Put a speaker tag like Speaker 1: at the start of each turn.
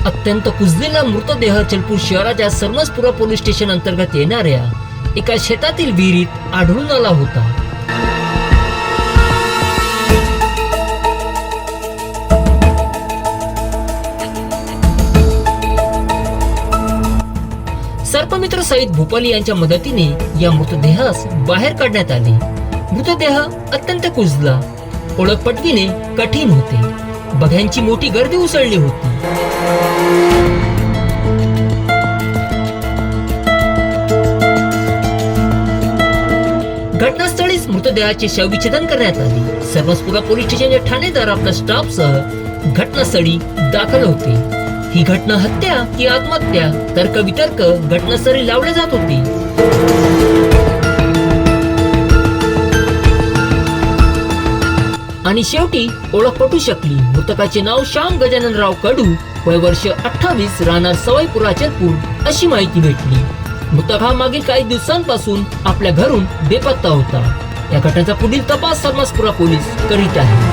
Speaker 1: अत्यंत कुजलेला मृतदेह चलपूर शहराच्या सरमसपुरा पोलीस स्टेशन अंतर्गत येणाऱ्या एका शेतातील विहिरीत आढळून आला होता. सर्पमित्र सईद भोपाली यांच्या मदतीने या मृतदेहास बाहेर काढण्यात आले. मृतदेह अत्यंत कुजला, ओळख पटविणे कठीण होते. बघ्यांची मोठी गर्दी उसळली होती. घटनास्थळीच मृतदेहाचे शवविच्छेदन करण्यात आले. सरमसपुरा पोलीस स्टेशनचे ठाणेदार आपल्या स्टाफसह घटनास्थळी दाखल होते. ही घटना हत्या की आत्महत्या तर्कवितर्क घटनास्थळी लावले जात होते. आणि शेवटी ओळख पटू शकली. मृतकाचे नाव श्याम गजाननराव कडू, वय वर्ष 28, राहणार सवाईपुरा चलपूर अशी माहिती भेटली. मृतक हा मागील काही दिवसांपासून आपल्या घरून बेपत्ता होता. या घटनेचा पुढील तपास सरमसपुरा पोलीस करीत आहे.